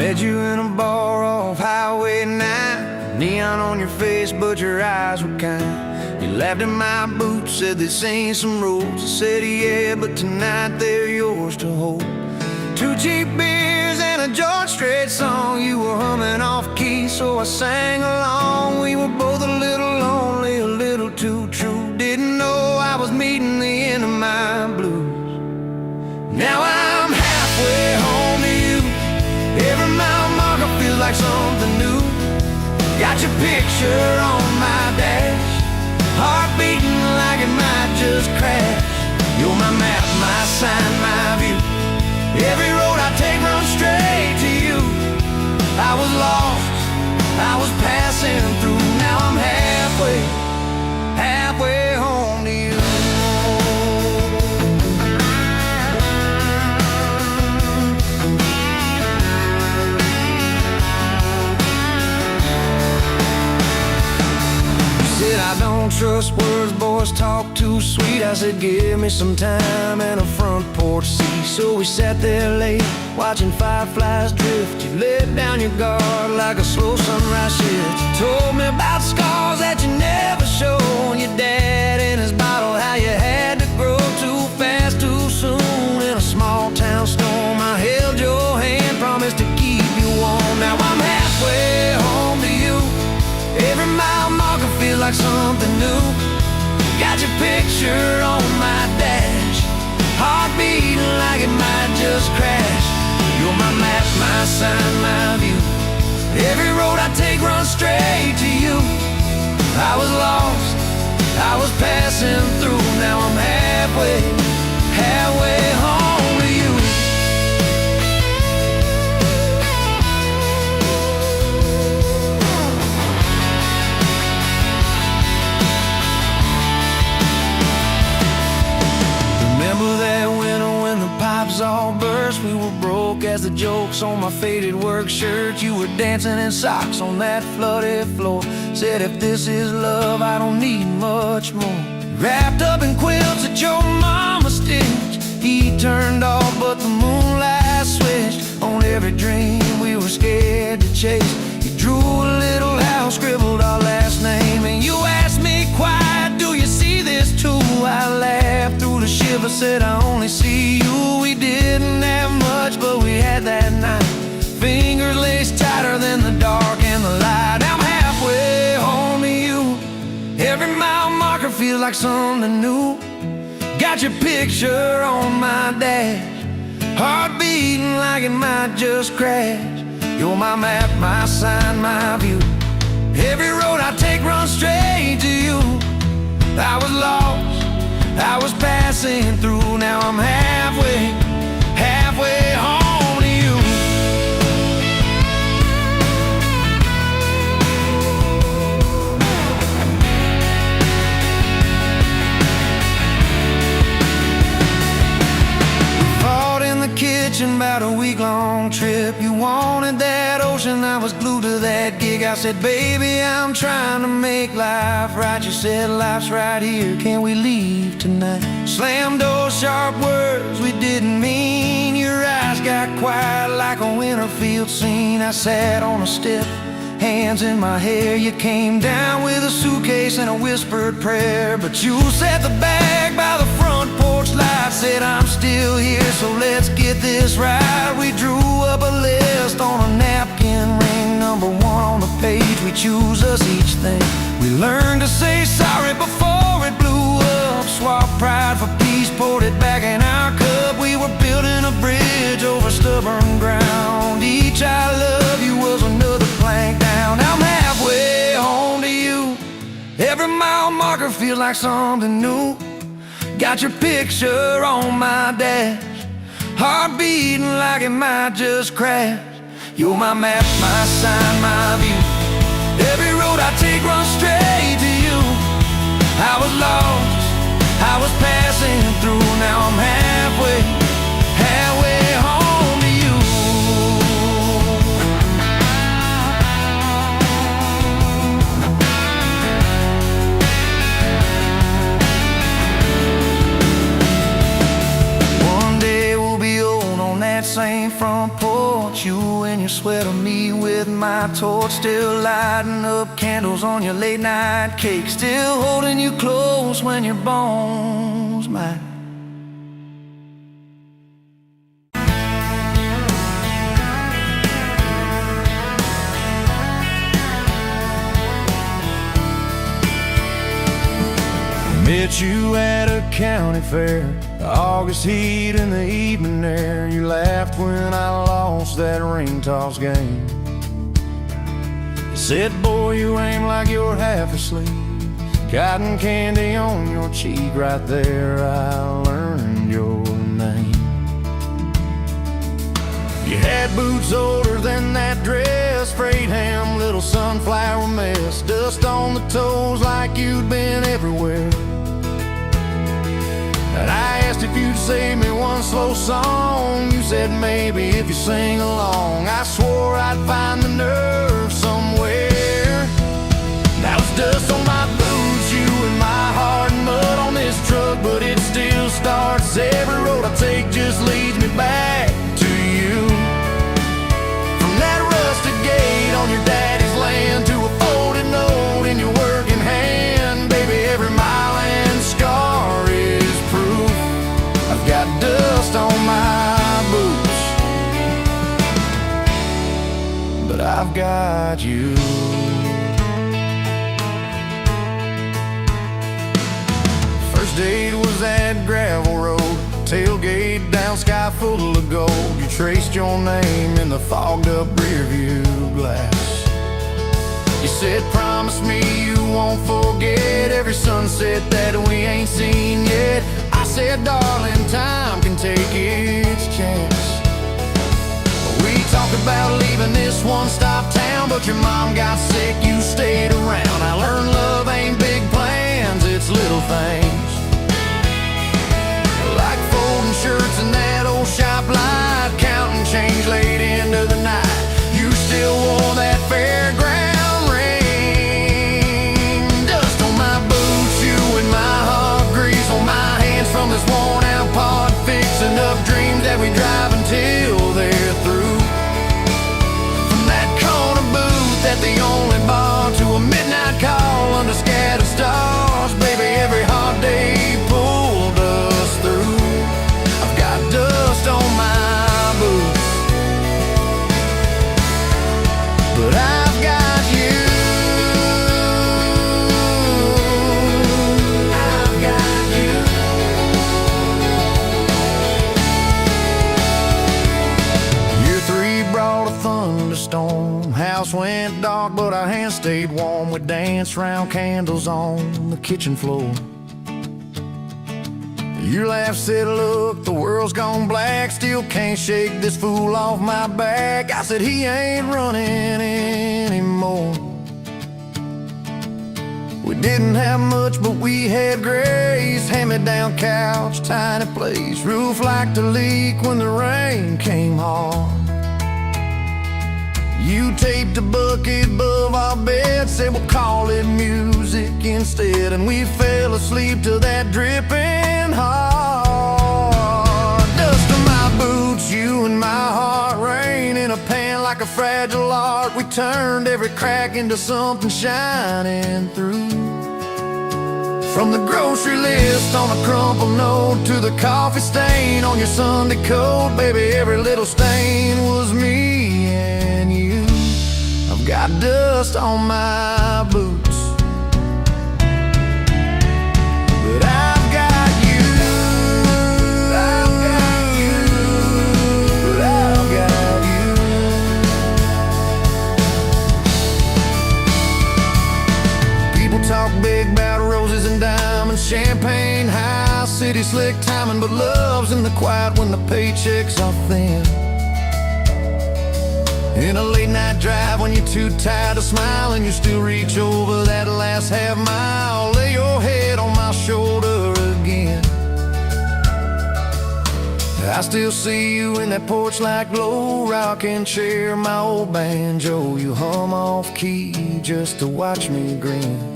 Met you in a bar off Highway 9. Neon on your face, but your eyes were kind. You laughed at my boots, said this ain't some rules. I said yeah, but tonight they're yours to hold. 2 cheap beers and a George Strait song. You were humming off key, so I sang along. We were both a little lonely, a little too true. Didn't know I was meeting the end of my blues. Now I'm halfway home to you. Every mile marker feels like something new. Got your picture on my dash, heart beating like it might just crash. You're my map, my sign, my view. Every road I take runs straight to you. I was lost, I was passing through. Now I'm halfway home to you. I don't trust words, boys talk too sweet. I said give me some time and a front porch seat. So we sat there late, watching fireflies drift. You let down your guard like a slow sunrise shift. You told me about scars that you never showed. Your dad in his bottle, how you had to grow too fast, too soon. In a small town storm, I held your hand, promised to keep you warm. Now I'm halfway home to you. Every mile marker feels like something new. Got your picture on my dash, heart beating like it might just crash. You're my map, my sign, my view. Every road I take runs straight to you. I was lost, I was passing through. Now I'm halfway home to you. All burst, we were broke as the jokes on my faded work shirt. You were dancing in socks on that flooded floor. Said if this is love, I don't need much more. Wrapped up in quilts that your mama stitched. Heat turned off, but the moonlight switched on every dream we were scared to chase. You drew a little house, scribbled our last name, and you asked me quiet, do you see this too? I laughed through the shiver, said I only see you. We didn't have much, but we had that night. Fingers laced tighter than the dark and the light. I'm halfway home to you. Every mile marker feels like something new. Got your picture on my dash, heart beating like it might just crash. You're my map, my sign, my view. Every road I take runs straight to you. I was lost, I was passing through. Now I'm halfway home to you. We fought in the kitchen about a week-long trip. You wanted that ocean, I was glued to that gig. I said, baby, I'm trying to make life right. You said, life's right here, can we leave tonight? Slam doors, sharp words we didn't mean. Your eyes got quiet like a winter field scene. I sat on a step, hands in my hair. You came down with a suitcase and a whispered prayer. But you set the bag by the front porch light. Said, I'm still here, so let's get this right. We drew up a list on a napkin ring. Number 1 on the page, we choose us each thing. We learned to say sorry before it blew up. Swap pride for peace, poured it back in our cup. We were building a bridge over stubborn ground. Each I love you was another plank down. I'm halfway home to you. Every mile marker feels like something new. Got your picture on my dash, heart beating like it might just crash. You're my map, my sign, my view. Every road I take runs straight to you. I was lost, I was passing through. Now I'm halfway home to you. One day we'll be old on that same front porch. You and your sweat of me with my torch, still lighting up candles on your late night cake, still holding you close when your bones might. Met you at a county fair, August heat in the evening air. You laughed when I lost that ring toss game. You said, boy, you aim like you're half asleep. Cotton candy on your cheek, right there I learned your name. You had boots older than that dress, frayed ham, little sunflower mess, dust on the toes like you'd been everywhere. And I asked if you'd save me one slow song. You said maybe if you sing along. I swore I'd find the nerve somewhere. Now it's dust on my boots, you and my heart, and mud on this truck, but it still starts. Every road I take just leads me back to you. From that rusted gate on your daddy's land to a folded note in your working hand, baby, every mile and scar is proof. I've got dust on my boots, but I've got you. First date was that gravel road, tailgate down, sky full of gold. You traced your name in the fogged up rear view glass. You said, promise me you won't forget every sunset that we ain't seen yet. I said, darling, time can take its chance. We talked about leaving this one-stop town, but your mom got sick, you stayed around. I learned love ain't big plans, it's little things, like folding shirts in that old shop light, counting change late into the night. You still wore that fairground ring. Dust on my boots, you and my heart, grease on my hands from this worn out pod, fixing up dreams that we drive until they're through. From that corner booth at the only bar to a midnight call under scattered stars, baby, every hot day pulled us through. I've got dust on my boots, but I've got you. I've got you. Year 3 brought a thunderstorm. House went dark, but our hands stayed warm. We danced round candles on the kitchen floor. Your laugh said, look, the world's gone black, still can't shake this fool off my back. I said, he ain't running anymore. We didn't have much, but we had grace. Hand-me-down couch, tiny place, roof like to leak when the rain came hard. You taped a bucket above our bed, said we'll call it music instead, and we fell asleep to that dripping hard. Dust on my boots, you and my heart, rain in a pan like a fragile art. We turned every crack into something shining through. From the grocery list on a crumpled note to the coffee stain on your Sunday coat, baby, every little stain was me and you. I've got dust on my boots, but I've got you. I've got you. I've got you. People talk big about roses and diamonds, champagne, high city slick timing, but love's in the quiet when the paychecks are thin. In a late night drive when you're too tired to smile and you still reach over that last half mile, lay your head on my shoulder again. I still see you in that porch light glow, rocking chair, my old banjo. You hum off key just to watch me grin.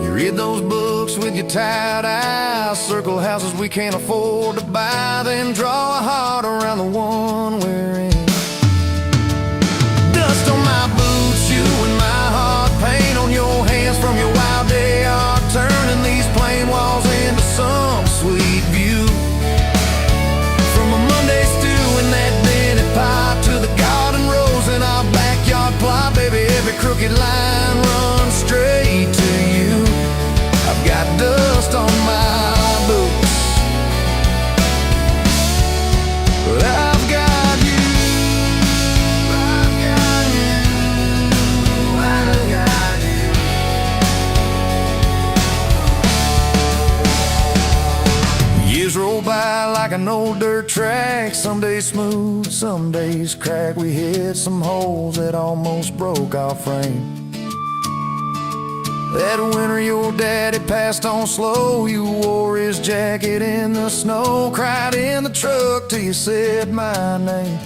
You read those books with your tired eyes, circle houses we can't afford to buy, then draw a heart around the one we're in. old dirt track, some days smooth, some days crack. We hit some holes that almost broke our frame. That winter your daddy passed on slow. You wore his jacket in the snow, cried in the truck till you said my name.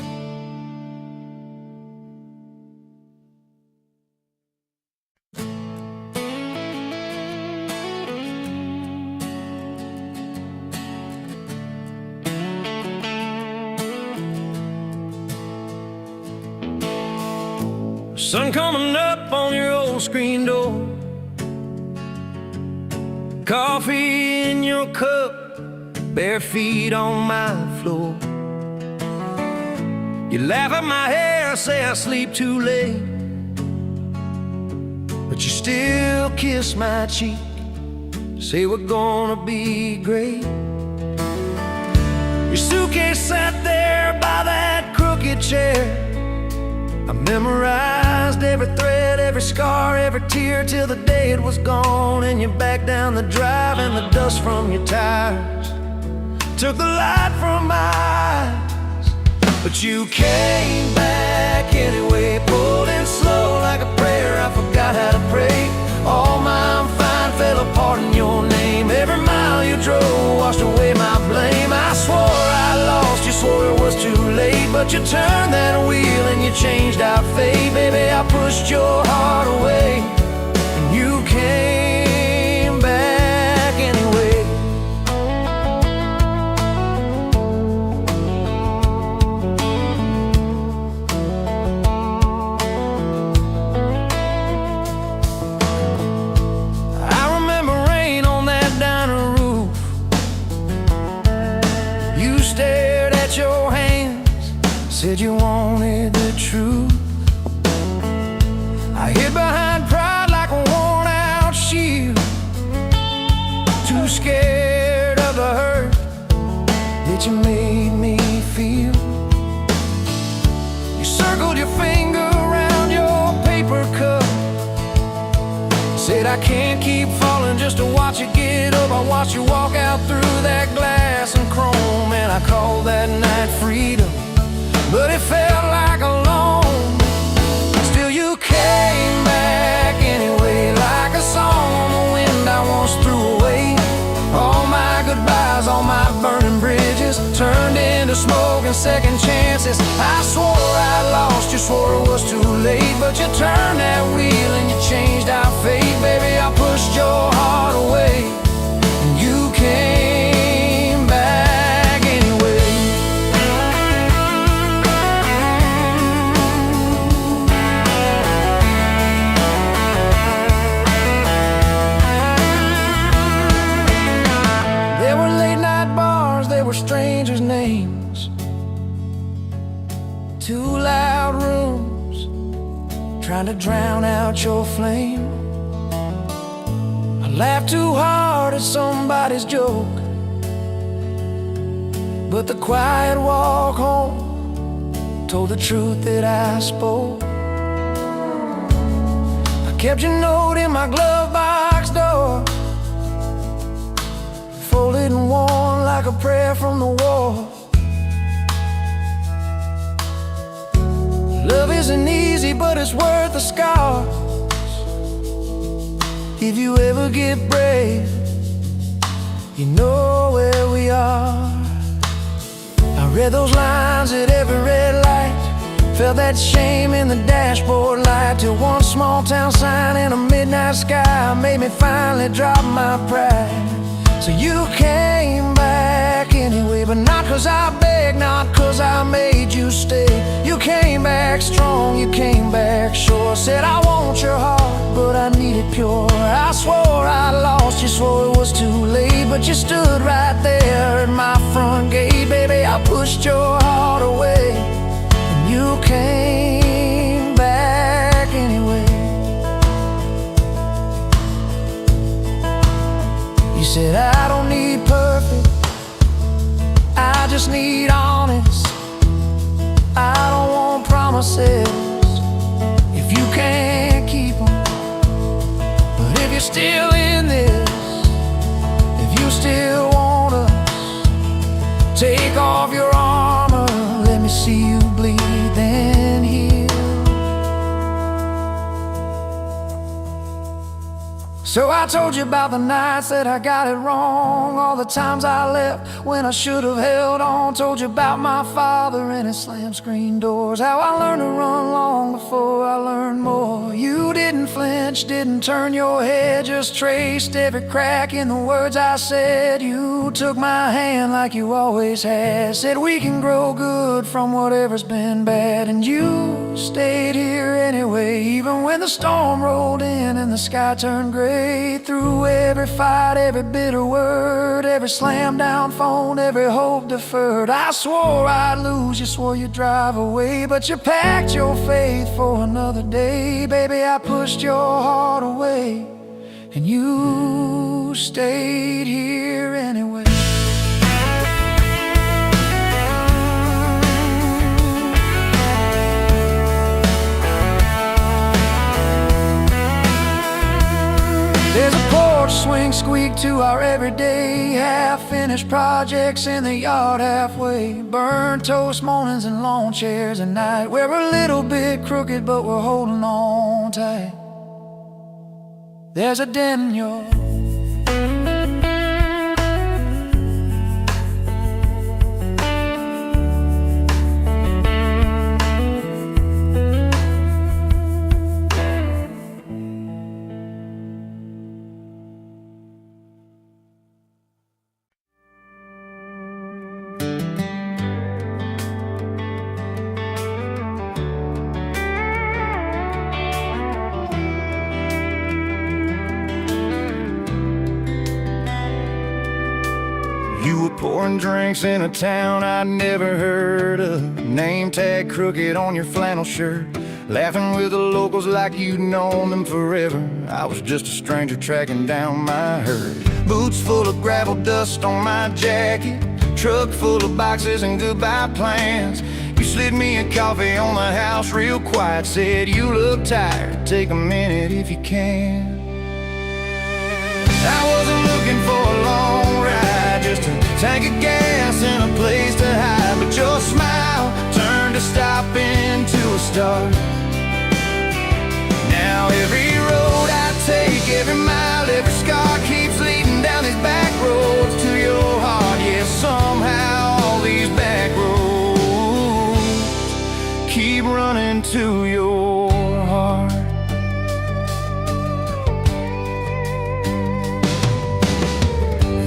Sun coming up on your old screen door, coffee in your cup, bare feet on my floor. You laugh at my hair, say I sleep too late, but you still kiss my cheek, say we're gonna be great. Your suitcase sat there by that crooked chair. I memorized every thread, every scar, every tear, till the day it was gone. And you back down the drive, and the dust from your tires took the light from my eyes. But you came back anyway, pulled in slow like a prayer. I forgot how to pray. All my I'm fine fell apart in your name. Every mile you drove washed away my blame. I swore I lost, you swore it was too late, but you turned that wheel and you changed our fate. Baby, I pushed your heart away, and you came back anyway. I remember rain on that diner roof. You stared at your hands, said you wanted the truth. I hid behind pride like a worn-out shield, too scared of the hurt that you made me feel. You circled your finger around your paper cup, said I can't keep falling just to watch you get up. I watched you walk out through that glass and chrome, and I called that night freedom, but it felt like alone. Still you came back anyway, like a song on the wind I once threw away. All my goodbyes, all my burning bridges turned into smoke and second chances. I swore I lost, you swore it was too late, but you turned that wheel and you changed our fate. Baby, I pushed your heart away, and you came back anyway. There were late night bars, there were strangers' names, two loud rooms trying to drown out your flame. I laughed too hard at somebody's joke, but the quiet walk home told the truth that I spoke. I kept your note in my glove box door, folded and worn like a prayer from the wall. Love isn't easy, but it's worth the scars. If you ever get brave, you know where we are. I read those lines at every red light, felt that shame in the dashboard light, till one small town sign in a midnight sky made me finally drop my pride. So you came back anyway, but not 'cause I begged, not 'cause I made you stay. You came back strong, you came back sure. Said I want your heart, but I need it pure. I swore I lost, you swore it was too late, but you stood right there at my front gate. Baby, I pushed your heart away, and you came back anyway. You said I don't need perfect, I just need honest. I don't want promises if you can't keep them. But if you're still in this, if you still want us, take off So I told you about the nights that I got it wrong, all the times I left when I should have held on. Told you about my father and his slam screen doors, how I learned to run long before I learned more. You didn't flinch, didn't turn your head, just traced every crack in the words I said. You took my hand like you always had, said we can grow good from whatever's been bad. And you stayed here anyway, even when the storm rolled in and the sky turned gray. Through every fight, every bitter word, every slam down phone, every hope deferred, I swore I'd lose, you swore you'd drive away, but you packed your faith for another day. Baby, I pushed your heart away, and you stayed here anyway. There's a porch swing squeak to our everyday, half-finished projects in the yard halfway, burnt toast mornings and lawn chairs at night. We're a little bit crooked, but we're holding on tight. There's a dent in your You were pouring drinks in a town I'd never heard of, name tag crooked on your flannel shirt, laughing with the locals like you'd known them forever. I was just a stranger tracking down my herd. Boots full of gravel dust on my jacket, truck full of boxes and goodbye plans. You slid me a coffee on the house real quiet, said you look tired, take a minute if you can. I wasn't looking for a long ride, just a tank of gas and a place to hide, but your smile turned a stop into a start. Now every road I take, every mile, every scar keeps leading down these back roads to your heart. Yeah, somehow all these back roads keep running to your heart.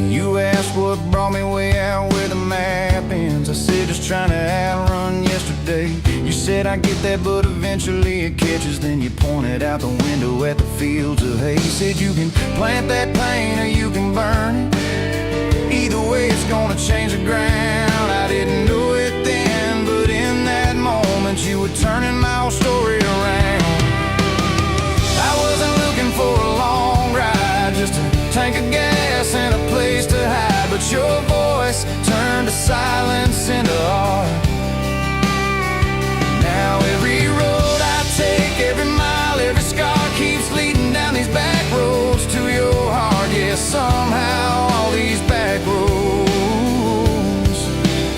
You asked what brought me way out where the map ends. I said just trying to outrun yesterday. You said I get that, but eventually it catches. Then you pointed out the window at the fields of hay. Said you can plant that pain or you can burn it. Either way it's gonna change the ground. I didn't know it then, but in that moment you were turning my whole story around. I wasn't looking for a long ride, just a tank of gas and a place to hide, but your voice turned to silence into art. Now every road I take, every mile, every scar keeps leading down these back roads to your heart. Yeah, somehow all these back roads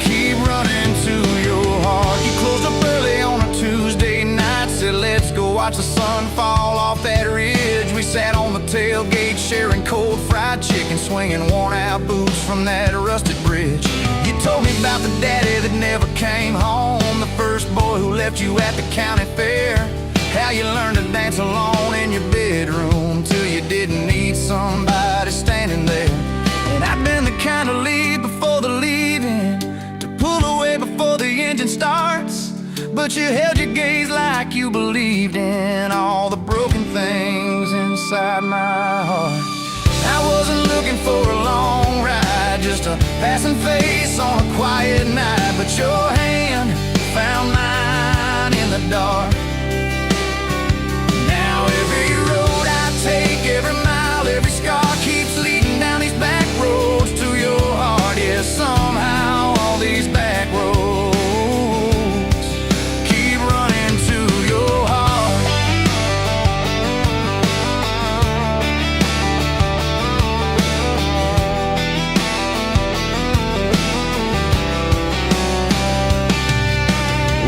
keep running to your heart. You closed up early on a Tuesday night, said let's go watch the sun fall off that ridge. We sat on the tailgate sharing cold fried chicken, swinging worn out boots from that rusted bridge. You told me about the daddy that never came home, the first boy who left you at the county fair, how you learned to dance alone in your bedroom till you didn't need somebody standing there. And I've been the kind to leave before the leaving, to pull away before the engine starts, but you held your gaze like you believed in all the broken things inside my heart. I wasn't looking for a long ride, just a passing face on a quiet night, but your hand found mine in the dark. Now every road I take, every mile, every scar keeps leading down these back roads to your heart. Yeah, somehow all these back roads keep running to your heart.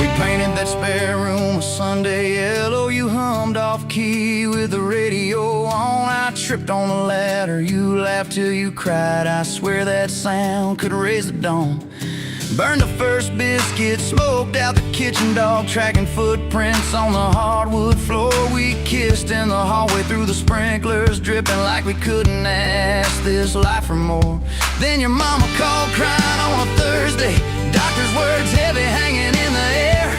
We painted that spare room a Sunday yellow. You hummed off key with the radio on. I tripped on the ladder. You laughed till you cried. I swear that sound could raise the dawn. Burned the first biscuit, smoked out the kitchen dog, tracking footprints on the hardwood floor. We kissed in the hallway through the sprinklers, dripping like we couldn't ask this life for more. Then your mama called crying on a Thursday, doctor's words heavy hanging in the air.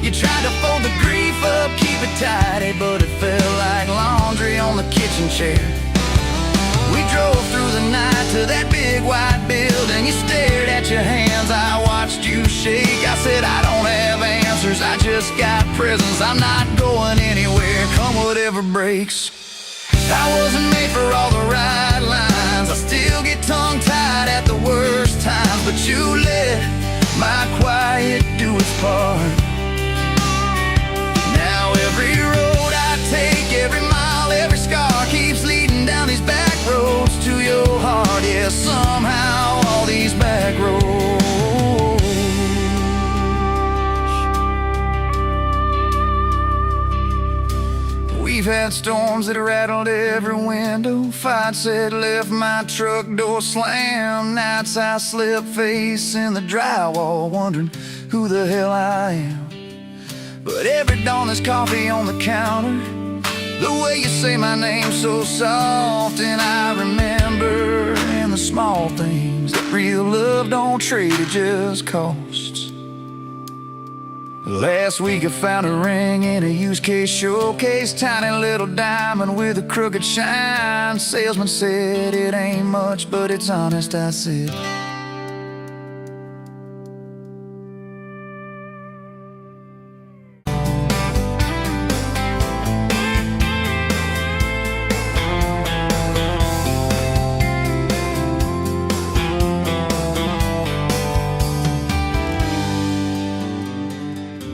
You tried to fold the grief up, keep it tidy, but it felt like laundry on the kitchen chair. We drove through the night to that big white building. You stared at your hands, I watched you shake. I said, I don't have answers, I just got presents. I'm not going anywhere, come whatever breaks. I wasn't made for all the right lines. I still get tongue-tied at the worst times, but you let my quiet do its part. Now every road I take, every mile, every scar keeps leading down these back roads to your heart. Yeah, somehow all these back roads. We've had storms that rattled every window, fights that left my truck door slammed. Nights I slept facing the drywall, wondering who the hell I am. But every dawn there's coffee on the counter, the way you say my name so soft. And I remember in the small things that real love don't trade, it just costs. Last week I found a ring in a used case showcase, tiny little diamond with a crooked shine. Salesman said it ain't much, but it's honest, I said.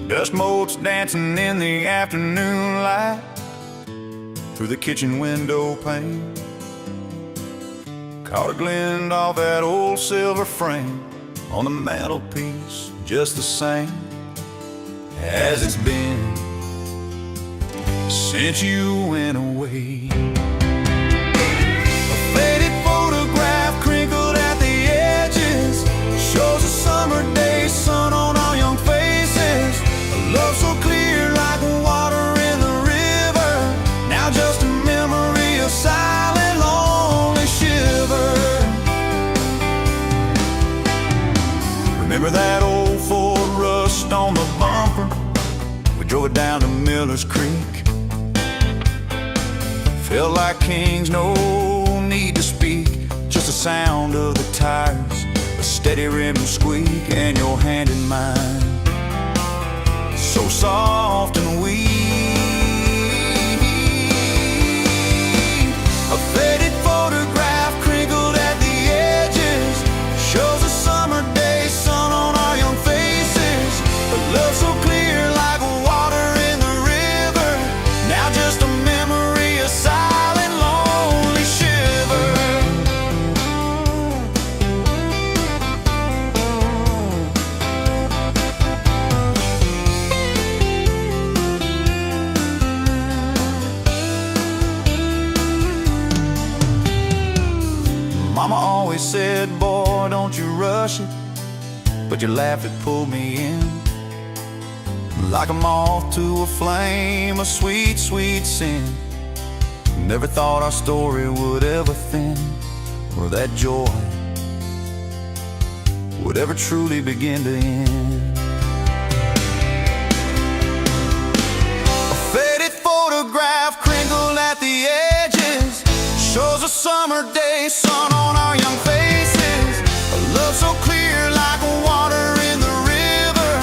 Dust motes dancing in the afternoon light through the kitchen window pane. Caught a glint off that old silver frame on the mantelpiece, just the same as it's been since you went away. A faded photograph crinkled at the edges shows a summer day sun on our young faces. Love so clear like water in the river, now just a memory of silent, lonely shiver. Remember that old Ford rust on the bumper? We drove it down to Miller's Creek. Felt like kings, no need to speak, just the sound of the tires, a steady rim squeak, and your hand in mine, so soft and weak. A faded photograph crinkled at the edges shows a summer day sun on our young faces. A love so clear like water in the river, now just a memory, a silent, lonely shiver. Mama always said, boy, don't you rush it, but your laugh, it pulled me in like a moth to a flame, a sweet, sweet sin. Never thought our story would ever thin, or that joy would ever truly begin to end. A faded photograph crinkled at the edges shows a summer day sun on our young faces. A love so clear like water in the river,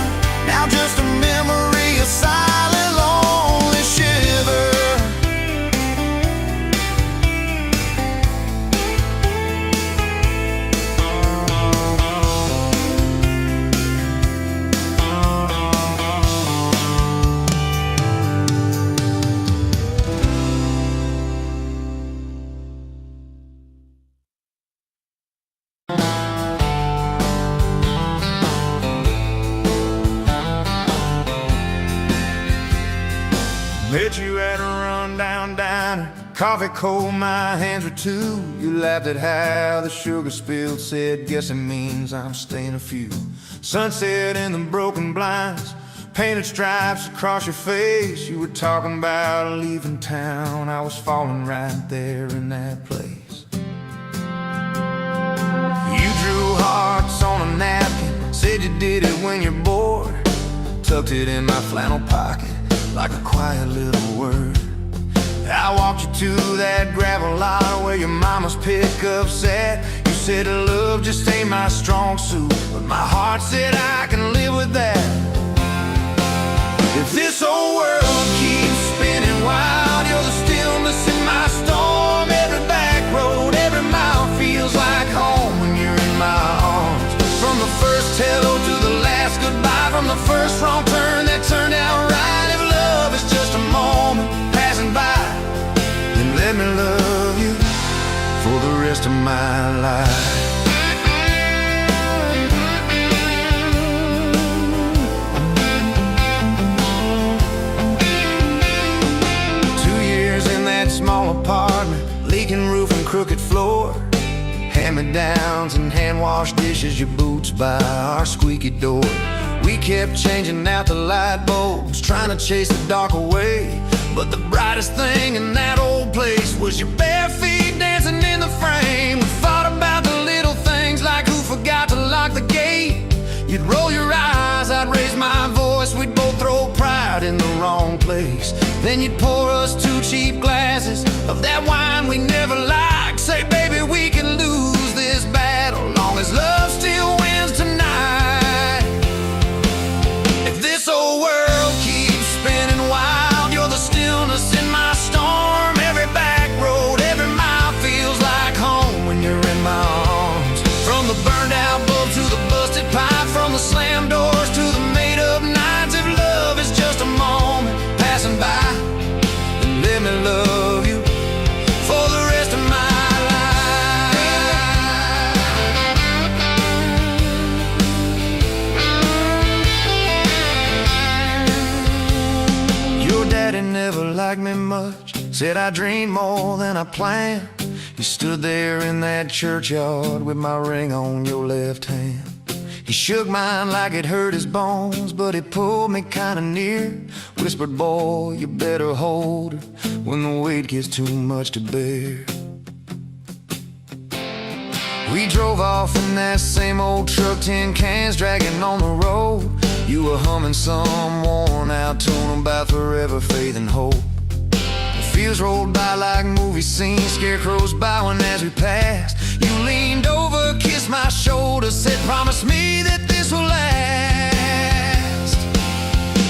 now just a memory, a silent, lonely shiver. Met you at a rundown diner, Coffee cold, my hands were too. You laughed at how the sugar spilled, said, guess it means I'm staying a few. Sunset in the broken blinds, painted stripes across your face. You were talking about leaving town. I was falling right there in that place. You drew hearts on a napkin, said you did it when you're bored. Tucked it in my flannel pocket like a quiet little word. I walked you to that gravel lot where your mama's pickup sat. You said love just ain't my strong suit, but my heart said I can live with that. If this old world keeps spinning wild, you're the stillness in my storm. Every back road, every mile feels like home when you're in my arms. From the first hello to the last goodbye, from the first wrong turn that turned out right. If love is just a moment passing by, then let me love you for the rest of my life. Small apartment, leaking roof and crooked floor, hand-me-downs and hand-washed dishes, your boots by our squeaky door. We kept changing out the light bulbs, trying to chase the dark away, but the brightest thing in that old place was your bare feet dancing in the frame. We fought about the little things like who forgot to lock the gate. You'd roll your eyes, I'd raise my voice, we'd both throw pride in the wrong place. Then you'd pour us 2 cheap glasses of that wine we never liked. Say, baby, we can lose this battle long as love still wins tonight. If this old world keeps spinning wild, you're the stillness in my storm. Every back road, every mile feels like home when you're in my arms. From the burned out bulb to the busted pipe, from the slammed doors to the made up nights. If love is just a moment passing by, then let me love you for the rest of my life. Your daddy never liked me much, said I dreamed more than I planned. You stood there in that churchyard with my ring on your left hand. He shook mine like it hurt his bones, but he pulled me kinda near. Whispered, boy, you better hold her when the weight gets too much to bear. We drove off in that same old truck, tin cans dragging on the road. You were humming some worn out tune about forever, faith and hope. Fields rolled by like movie scenes, scarecrows bowing as we passed. You leaned over, kissed my shoulder, said, promise me that this will last.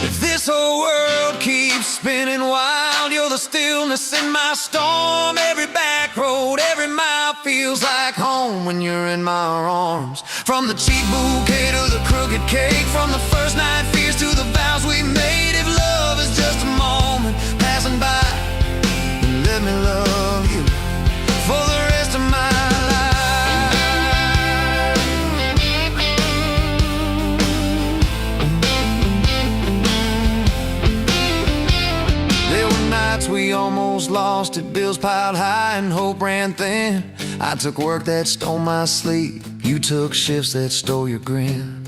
If this whole world keeps spinning wild, you're the stillness in my storm. Every back road, every mile feels like home when you're in my arms. From the cheap bouquet to the crooked cake, from the first night fears to the vows we made. If love is just a moment passing by, let me love you for the rest of my life. There were nights we almost lost it, bills piled high and hope ran thin. I took work that stole my sleep, you took shifts that stole your grin.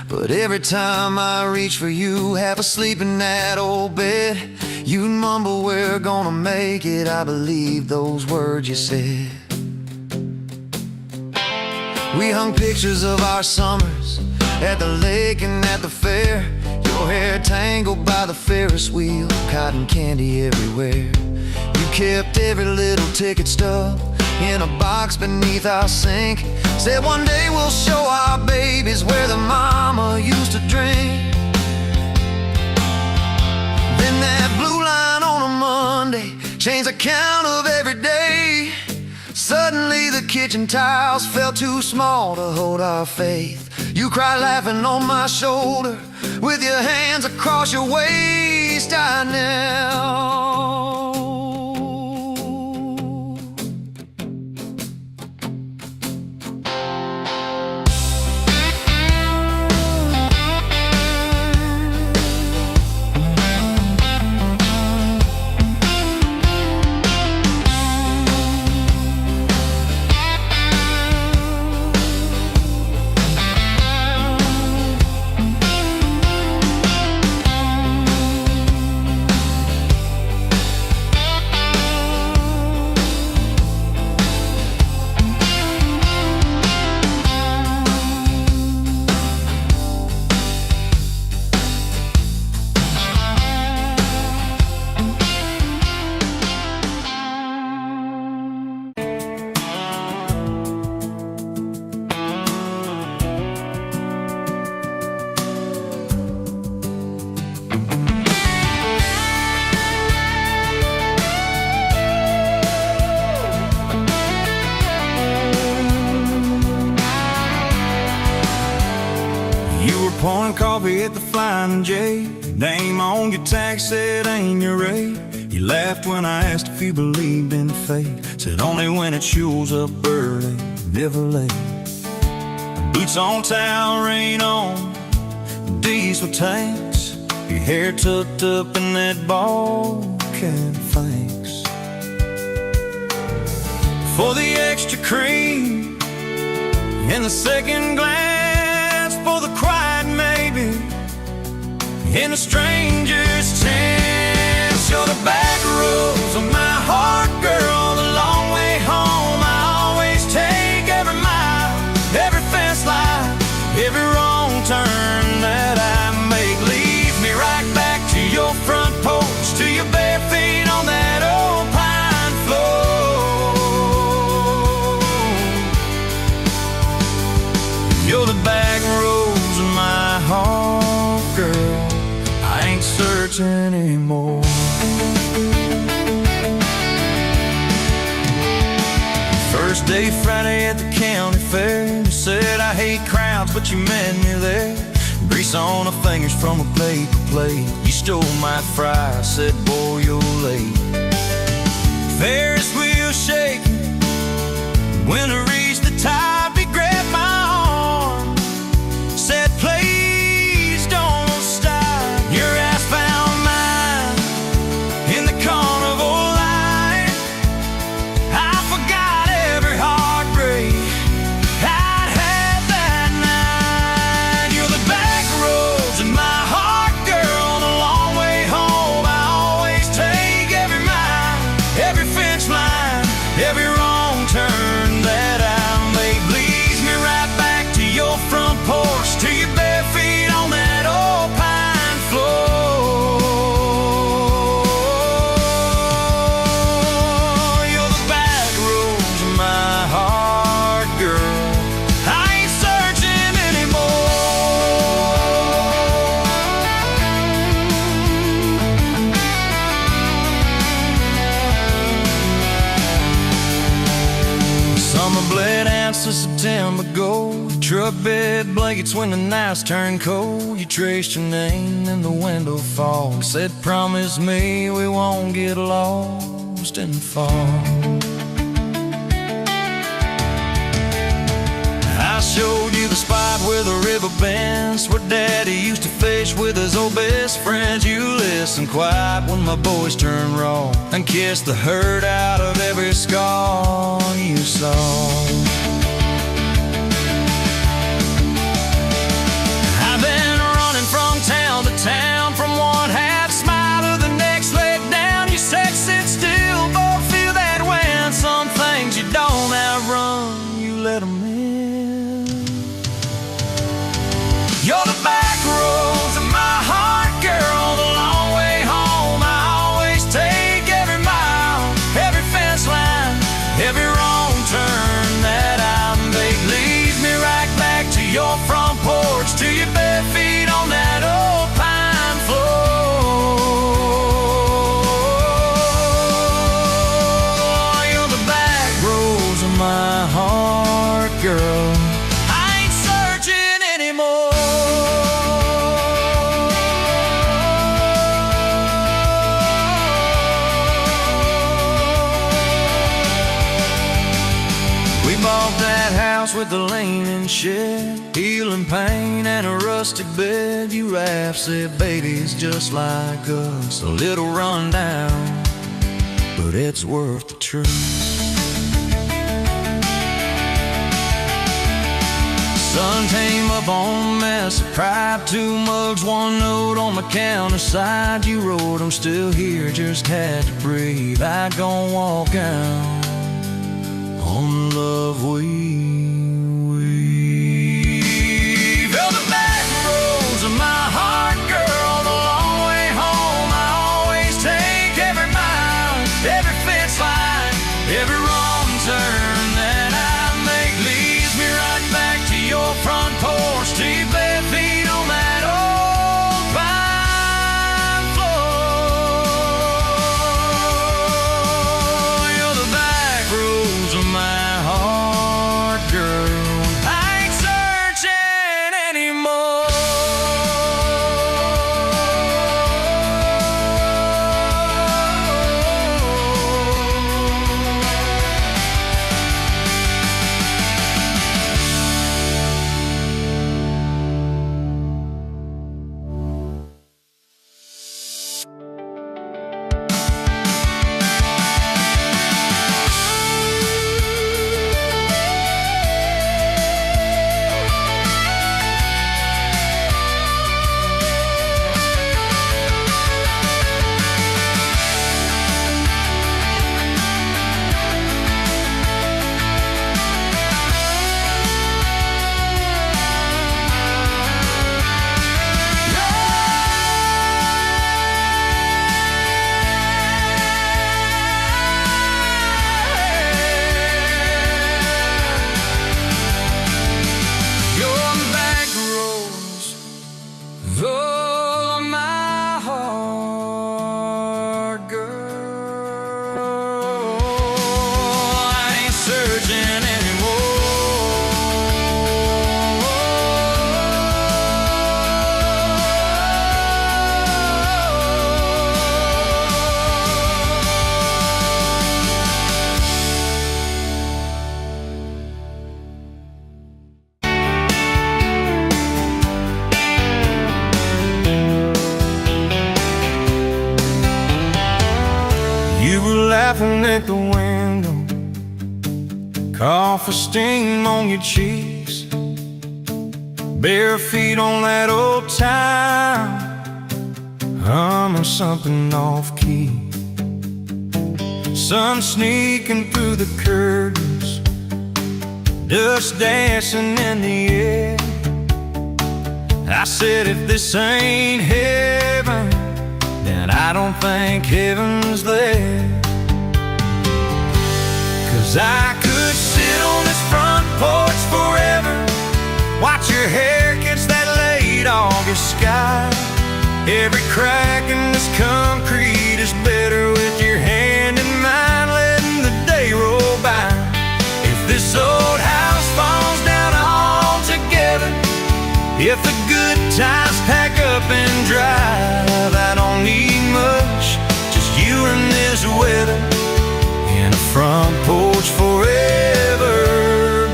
But every time I reach for you, half asleep in that old bed, you'd mumble, we're gonna make it. I believe those words you said. We hung pictures of our summers at the lake and at the fair. Your hair tangled by the Ferris wheel, cotton candy everywhere. You kept every little ticket stub in a box beneath our sink. Said one day we'll show our babies where the mama used to drink. Then that blue line on a Monday changed the count of every day. Suddenly the kitchen tiles felt too small to hold our faith. You cried laughing on my shoulder with your hands across your waist. I knelt. hit the flying J. Name on your tag said ain't your rate. You laughed when I asked if you believed in fate. Said only when it shows up early, never late. Boots on town, rain on, diesel tanks. Your hair tucked up in that ball cap, thanks. For the extra cream in the second glass, for the quiet maybe in a stranger's chance. You're the back roads of my heart, girl, the long way home. I always take every mile, every fence line, every wrong turn that I make. Leads me right back to your front porch, to your bare feet on that old pine floor. You're the back roads of my heart, girl. I ain't searching anymore. First day Friday at the county fair. You said I hate crowds, but you met me there. Grease on the fingers from a paper plate. You stole my fry, I said, boy, you're late. Ferris wheel shaking. When I reached the top, he grabbed my arm, said, please don't stop. Your ass found mine in the carnival line. I forgot every heartbreak I'd had that night. You're the back roads in my heart, girl, the long way home. I always take every mile, every fence line, every wrong turn that I make. Leads me right back to your front porch, to your bare feet on that old pine floor. You're the back roads of my heart, girl. I ain't searching anymore. Summer bled out to September gold. Truck bed blankets when the nights turn cold. You traced your name in the window fog. Said, promise me we won't get lost in the fall. I showed you the spot where the river bends, where Daddy used to fish with his old best friends. You listened quiet when my boys turned raw, and kissed the hurt out of every scar you saw. I've been running from town to town, from one half smile to the next leg down. You said sit still, both feel that when some things you don't outrun, you let them in. You're the back roads of my heart, girl, the long way home. I always take every mile, every fence line, every wrong turn that I make. Leads me right back to your front porch, to your bare feet on that old pine floor. You're the back roads of my heart, girl. I ain't searching anymore. We bought that house with the leaning shed, healing pain and a rustic bed. You laughed, said, baby, it's just like us, a little run down, but it's worth the trip. Sun came up on a mess of pride, 2 mugs, 1 note on the counter side. You wrote, I'm still here, just had to breathe. I gon' walk out on the love we weave. You're the back roads of my heart, girl, the long way home. I always take every mile, every fence line, every wrong turn that I make. Leads me right back to your front porch, to your bare feet on that old pine floor. You're the back roads of my heart, girl. I ain't searching anymore. You were laughing at the window, coffee steam on your cheeks, bare feet on that old tile, humming something off-key. Sun sneaking through the curtains, dust dancing in the air. I said, if this ain't heaven, then I don't think heaven's there. 'Cause I could sit on this front porch forever, watch your hair catch that late August sky. Every crack in this concrete is better with your hand in mine, letting the day roll by. If this old house falls down altogether, if the good times pack up and drive, I don't need much, just you and this weather, and a front porch forever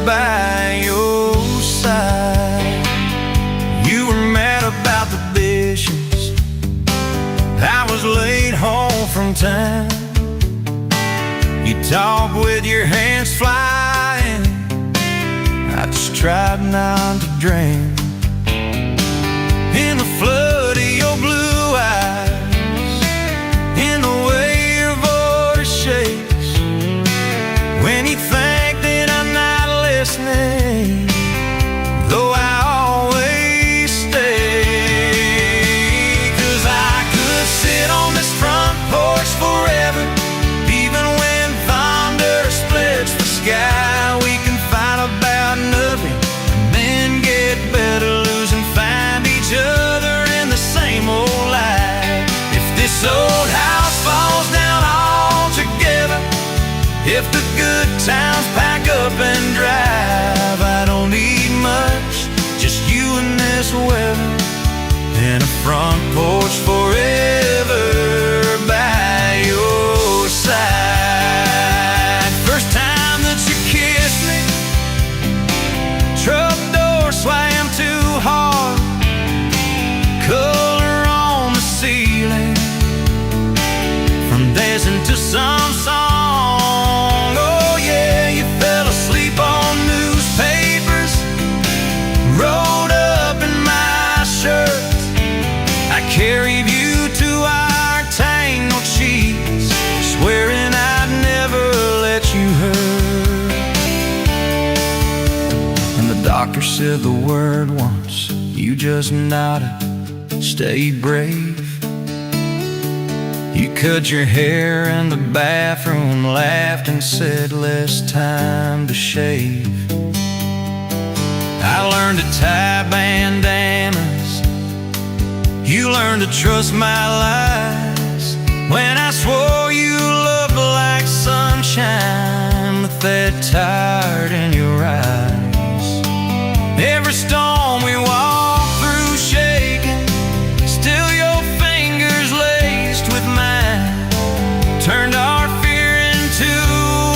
by your side. You were mad about the dishes, I was late home from town. You talk with your hands flying, I just tried not to drown in the flood of your blue eyes, in the way your voice shakes when you think that I'm not listening, though I always stay. 'Cause I could sit on this front porch forever, even when thunder splits the sky. We can fight about nothing and then get better, losing, find each other in the same old life. If this old house falls down altogether, if the good times pack up and drive, I don't need much, just you and this weather, and a front porch forever by your side. First time that you kissed me, truck door swam too hard, color on the ceiling, from dancing to some song. Oh yeah, you fell asleep on newspapers, rolled up in my shirt. I carried you to our tangled sheets, swearing I'd never let you hurt. And the doctor said the word once, you just nodded, stay brave. You cut your hair in the bathroom, laughed and said less time to shave. I learned to tie bandanas, you learned to trust my lies, when I swore you looked like sunshine with that tired in your eyes. Every storm we walked through shaking, still your fingers laced with mine, turned our fear into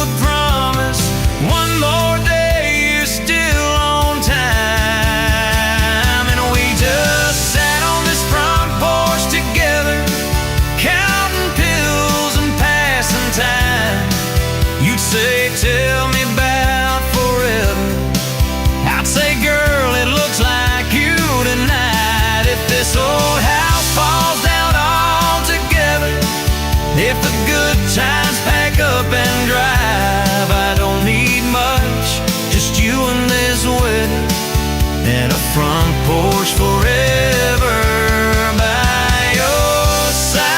a promise. One more day, you're still on time. And we just sat on this front porch together, counting pills and passing time. You'd say, tell me about forever, I'd say, girl, it looks like you tonight. If this old house falls down altogether, if the good times pack up and drive, I don't need much, just you and this weather, and a front porch forever by your side.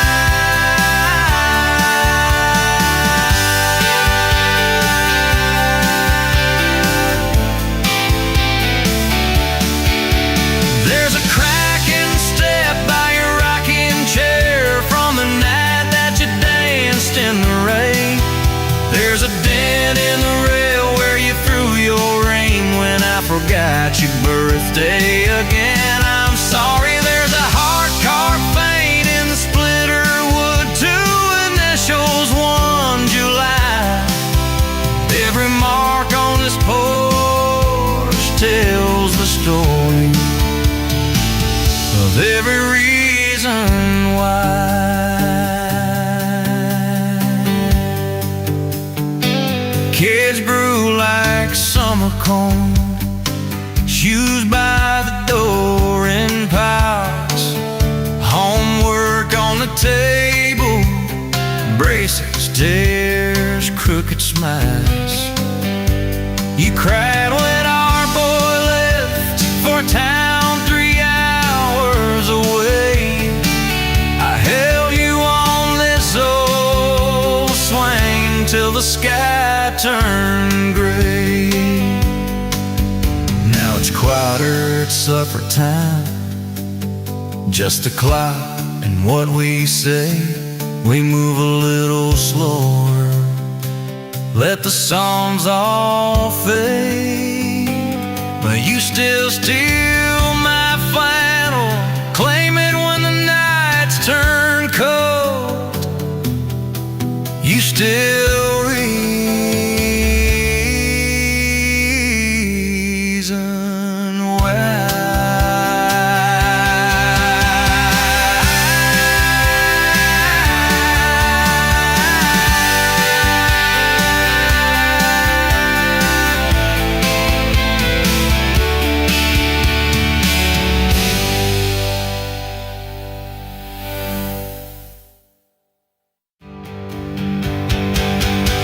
There's a crack in the step by your rocking chair from the night that you danced in the rain. There's a dent in the rail where you threw your ring when I forgot your birthday again. I'm sorry, there's a heart carved faint in the splitter wood, two initials, 1 July. Every mark on this porch tells the story of every reason why. cone, shoes by the door in piles, homework on the table, braces, tears, crooked smiles. You cried when our boy left for town 3 hours away. I held you on this old swing till the sky turned gray. Now it's quieter at supper time, just the clock and what we say. We move a little slower, let the songs all fade, but you still steal my flannel, claim it when the nights turn cold. You still reason why.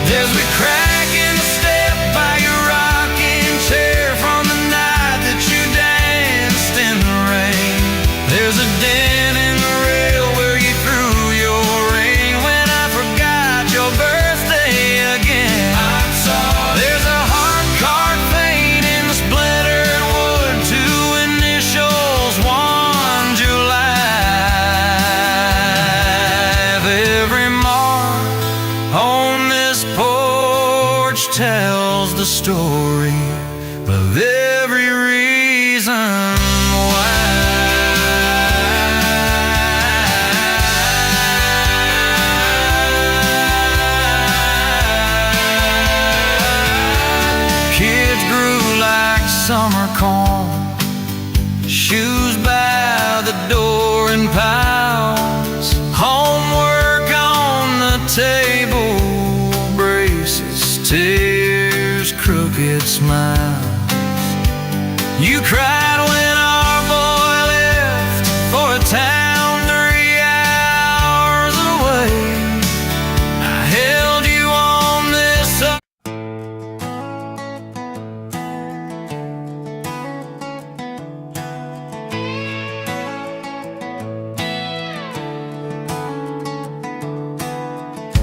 There's a crack in the step by your rocking chair from the night that you danced in the rain. There's a dent in the rail where you threw your ring when I forgot your birthday again. I'm sorry. There's a hard card paint in the splintered wood, 2 initials, 1 July. Every mark on this porch tells the story of every reason why. Kids grew like summer corn, shoes by the door in piles, homework on the table, braces, tears, crooked smiles. You cried when our boy left for a town 3 hours away. I held you on this.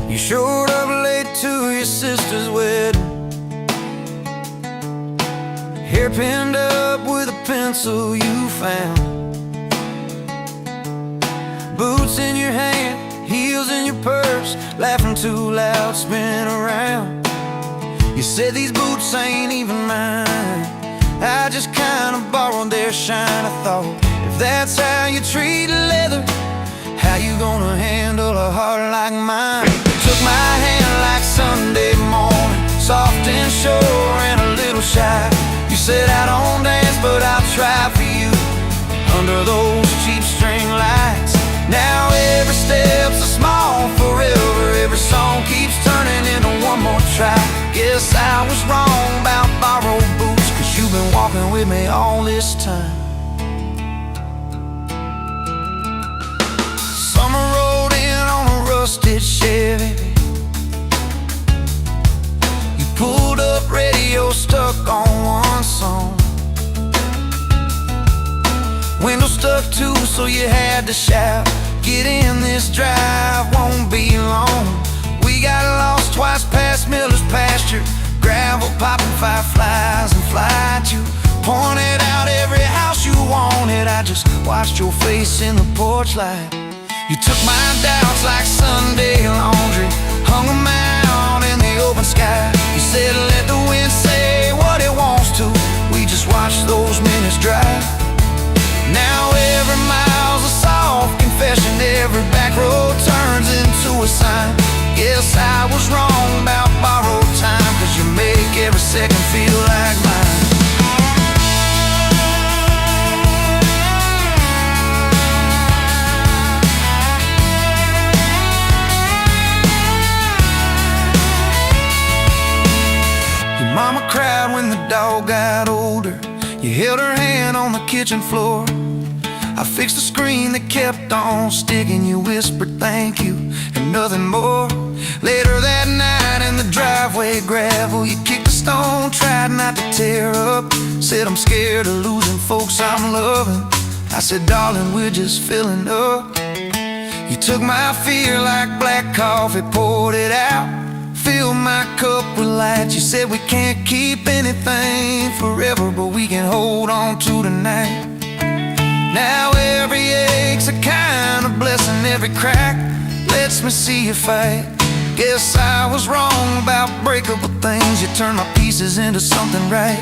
You showed up late to your sister's wedding, hair pinned up with a pencil you found, boots in your hand, heels in your purse, laughing too loud, spin around. You said these boots ain't even mine, I just kinda borrowed their shine. I thought, if that's how you treat leather, how you gonna handle a heart like mine? Took my hand like Sunday morning, soft and sure and a little shy. You said I don't dance, but I'll try for you under those cheap string lights. Now every step's a small forever, every song keeps turning into one more try. Guess I was wrong about borrowed boots, 'cause you've been walking with me all this time. Summer rolled in on a rusted Chevy, you pulled up, radio stuck on one song, window stuck too, so you had to shout, get in, this drive won't be long. We got lost twice past Miller's pasture, gravel popping fireflies and flight. You pointed out every house you wanted, I just watched your face in the porch light. You took my doubts like Sunday laundry, hung them out in the open sky. You said let the wind say what it wants to, we just watched those minutes drive. Now every mile's a soft confession, every back road turns into a sign. Guess I was wrong about borrowed time, 'cause you make every second feel like mine. Mama cried when the dog held her hand on the kitchen floor. I fixed the screen that kept on sticking. You whispered thank you and nothing more. Later that night in the driveway gravel, you kicked a stone, tried not to tear up. Said I'm scared of losing folks I'm loving. I said darling, we're just filling up. You took my fear like black coffee, poured it out, filled my cup with light. You said we can't keep anything forever, but we can hold on to tonight. Now every ache's a kind of blessing, every crack lets me see you fight. Guess I was wrong about breakable things. You turned my pieces into something right.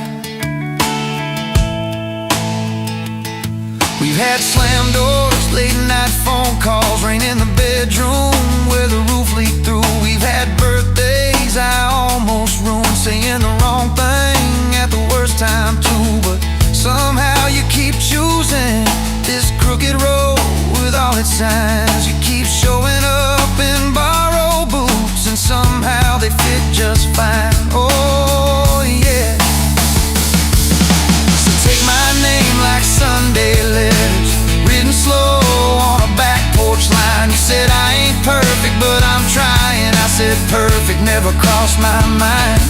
We've had slam doors, late night phone calls, rain in the bedroom where the roof leaked through. We've had birthdays I almost ruined, saying the wrong thing at the worst time too. But somehow you keep choosing this crooked road with all its signs. You keep showing up in borrowed boots, and somehow they fit just fine. Oh yeah. So take my name like Sunday letters, written slow on a back porch line. You said I ain't perfect, but I'm trying. I said perfect never crossed my mind.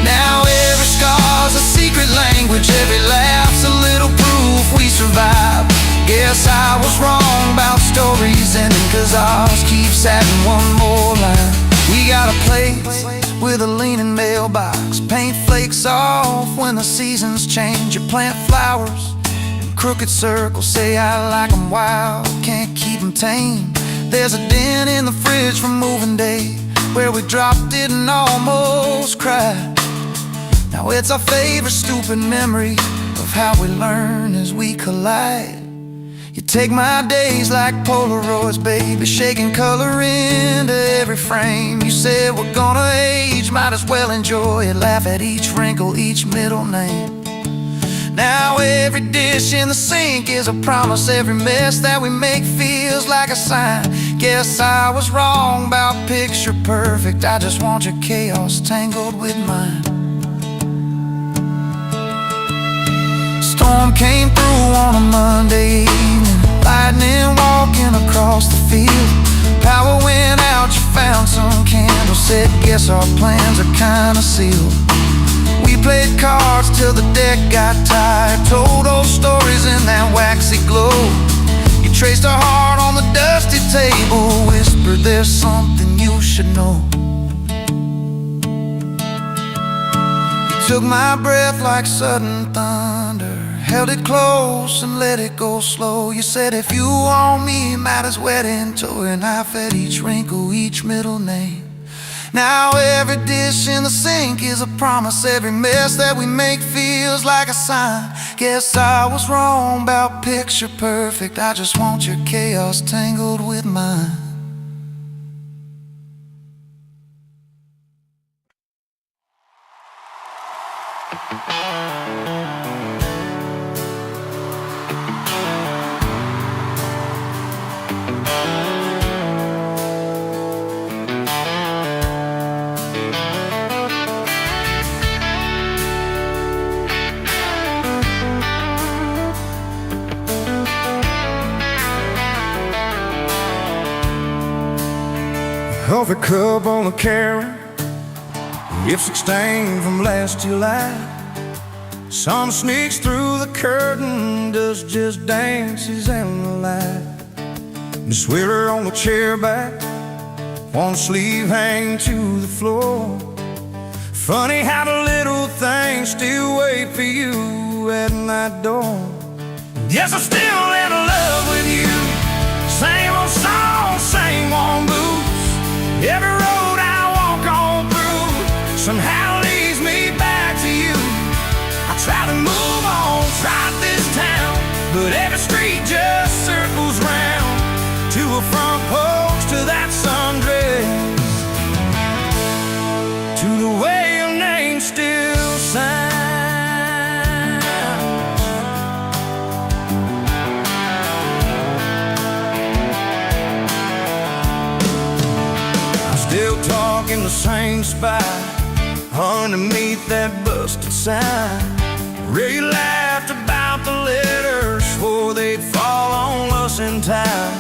Now every scar's a secret language, every laugh's a little proof we survive. Guess I was wrong about stories ending, 'cause ours keeps adding one more line. We got a place with a leaning mailbox, paint flakes off when the seasons change. You plant flowers in crooked circles, say I like 'em wild, can't keep 'em tame. There's a dent in the fridge from moving day where we dropped it and almost cried. Now it's our favorite stupid memory of how we learn as we collide. You take my days like Polaroids, baby, shaking color into every frame. You said we're gonna age, might as well enjoy it, laugh at each wrinkle, each middle name. Now every dish in the sink is a promise, every mess that we make feels like a sign. Guess I was wrong about picture perfect, I just want your chaos tangled with mine. Storm came through on a Monday evening, lightning walking across the field. Power went out, you found some candles, said guess our plans are kinda sealed. We played cards till the deck got tired, told old stories in that waxy glow. You traced our heart on the dusty table, whispered there's something you should know. You took my breath like sudden thunder, held it close and let it go slow. You said if you want me, might as well into it, and I fed each wrinkle, each middle name. Now every dish in the sink is a promise, every mess that we make feels like a sign. Guess I was wrong about picture perfect, I just want your chaos tangled with mine. Coffee cup on the counter, it's stained from last July. Sun sneaks through the curtain, dust just dances in the light. Miss Wheeler on the chair back, one sleeve hanging to the floor. Funny how the little things still wait for you at my door. Yes, I'm still in love with you, same old song, same old blues. Every road I walk on through somehow leads me back to you. I try to move on, try this town, but every street just circles round to a front porch, to that sundress, to the way your name still sounds. Still talking the same spot underneath that busted sign. Ray laughed about the letters, swore they'd fall on us in time.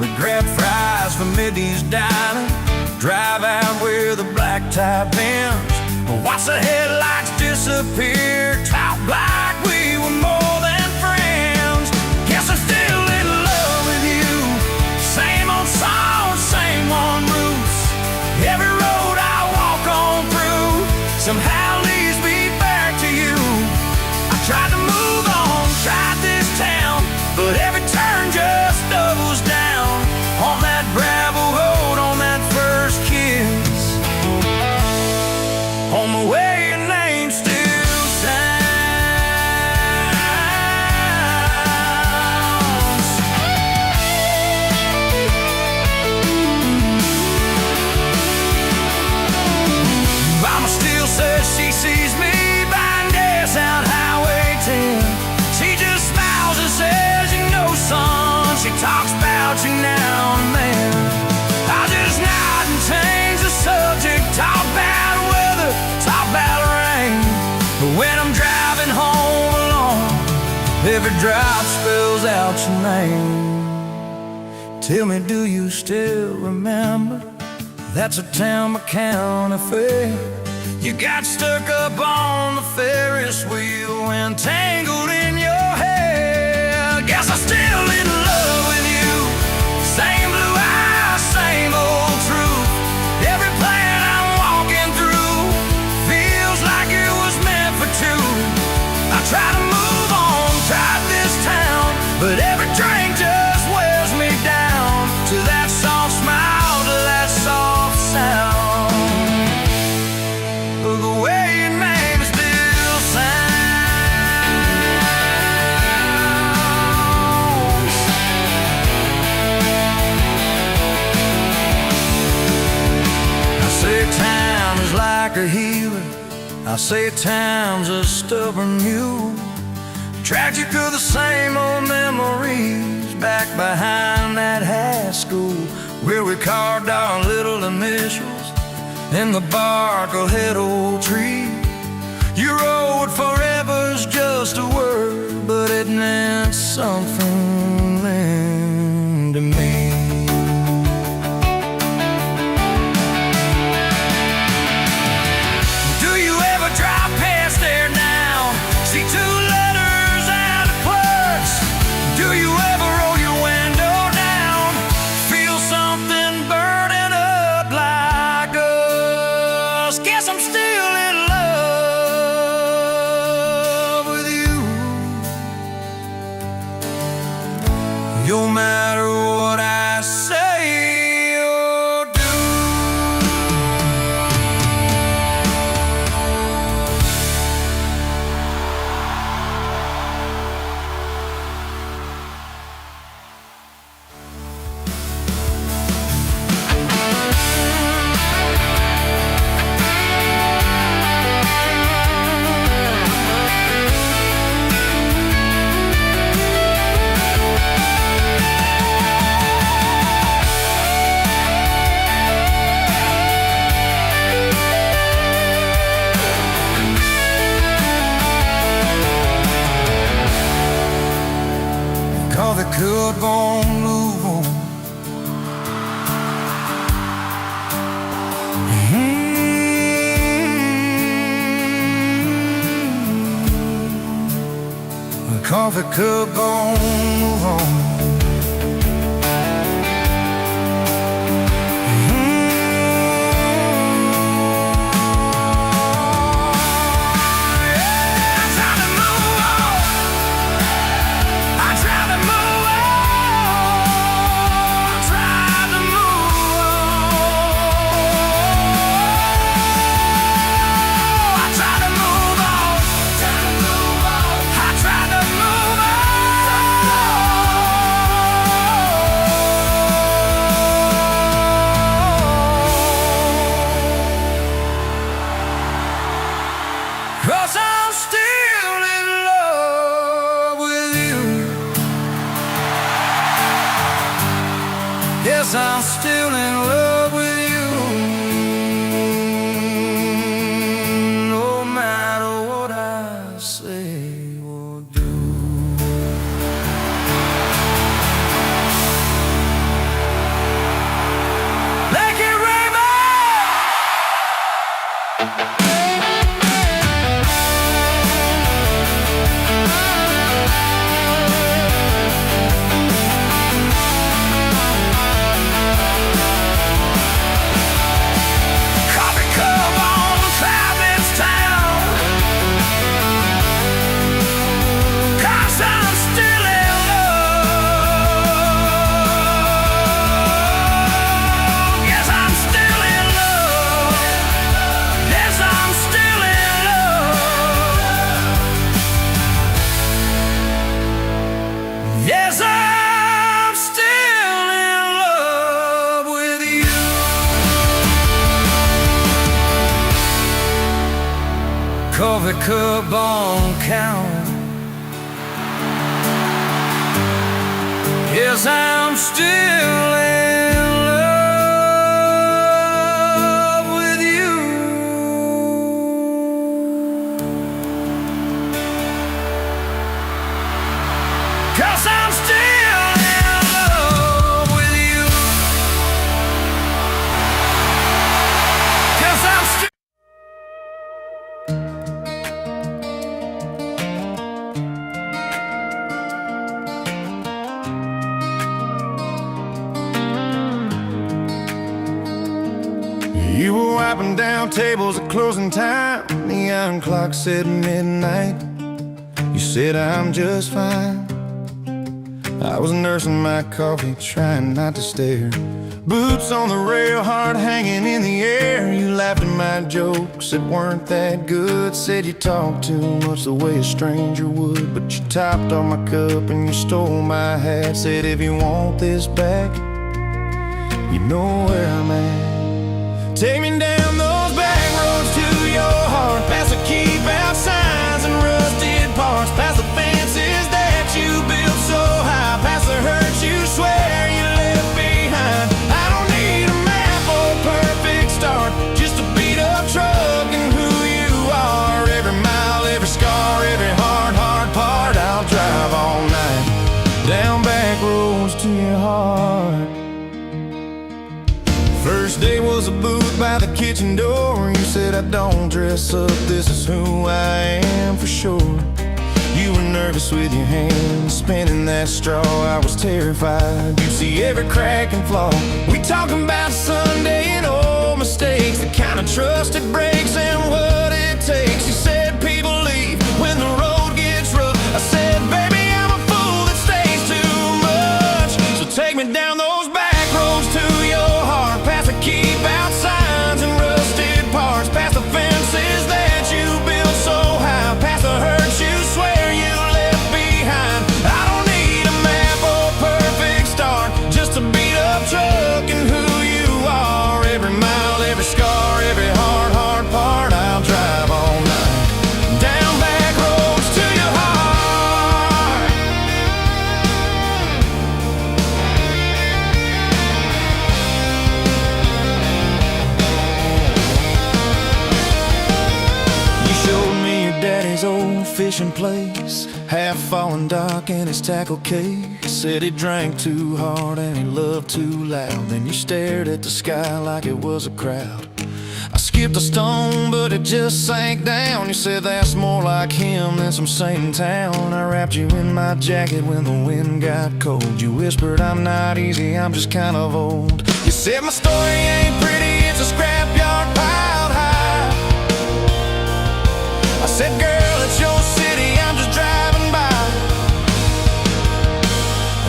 We grabbed fries from Middy's Diner, drive out where the black tie bends, watch the headlights disappear, talk like we were more than friends. Guess I'm still in love with you. Same old song, same on roofs. Every road I walk on through somehow leads me back to you. I tried to move on, tried this town, but every turn just doubles down on that gravel road, on that first kiss. On my way, your name still sounds. Mama still says she sees me buying gas out Highway 10. She just smiles and says, you know, son, she talks about you now and then. I just nod and change the subject, talk about weather, talk about rain. But when I'm driving home alone, every drop spells out your name. Tell me, do you still remember? That's a town County fair. You got stuck up on the Ferris wheel and tangled in your hair. Guess I'm still in love with you. Same blue eyes, same old truth. Every plan I'm walking through feels like it was meant for two. I try to move on, tried this town, but every drink just wears me down to that soft smile, to that soft sound. The way your name still sounds. I say time is like a healer, I say time's a stubborn mule. Dragged you through the same old memories back behind that high school, where we carved our little initials in the bark of that old tree. You wrote forever's just a word, but it meant something then to me. Do you ever drive past there now? See two letters and a clerk's? Do you ever roll your window down? Feel something burning up like us? Guess I'm still in love with you. No matter what I say or do. Call the could won't move on. The coffee cup won't move on. Coffee cup on Travis Town, 'cause I'm still in love. Yes, I'm still in love. Yes, I'm still in love. Yes, I'm still in love with you. Coffee cup on count. Yes, I'm still in love with you. 'Cause I'm still in love with you. 'Cause I'm still. You were wiping down tables at closing time. Neon clock said midnight. You said I'm just fine. I was nursing my coffee, trying not to stare. Boots on the rail, heart hanging in the air. You laughed at my jokes that weren't that good. Said you talked too much the way a stranger would. But you topped off my cup and you stole my hat. Said if you want this back, you know where I'm at. Take me down those back roads to your heart, past the keep out signs and rusted parts, past the fences that you built so high, past the hurt you swear you left behind. I don't need a map or a perfect start, just a beat up truck and who you are. Every mile, every scar, every hard part, I'll drive all night down back roads to your heart. First day was a booth by the kitchen door. You said I don't dress up, this is who I am for sure. You were nervous with your hands spinning that straw. I was terrified, you'd see every crack and flaw. We talking about Sunday and old mistakes, the kind of trust it breaks and what it takes. You said people leave when the road gets rough. I said baby I'm a fool that stays too much. So take me down those back roads to your heart, past the keep out signs and rusted parts, past the fences that you built so high, past the hurt you swear you left behind. I don't need a map or a perfect start, just a beat up truck and who you are. Every mile, every scar, every hard part, I'll drive all night down back roads to your heart. You showed me your daddy's old fishing place, half fallen dock and his tackle case. Said he drank too hard and he loved too loud. Then you stared at the sky like it was a crowd. I skipped a stone but it just sank down. You said that's more like him than some saint in town. I wrapped you in my jacket when the wind got cold. You whispered I'm not easy, I'm just kind of old. You said my story ain't pretty, it's a scrapyard piled high. I said girl, it's your city, I'm just driving by.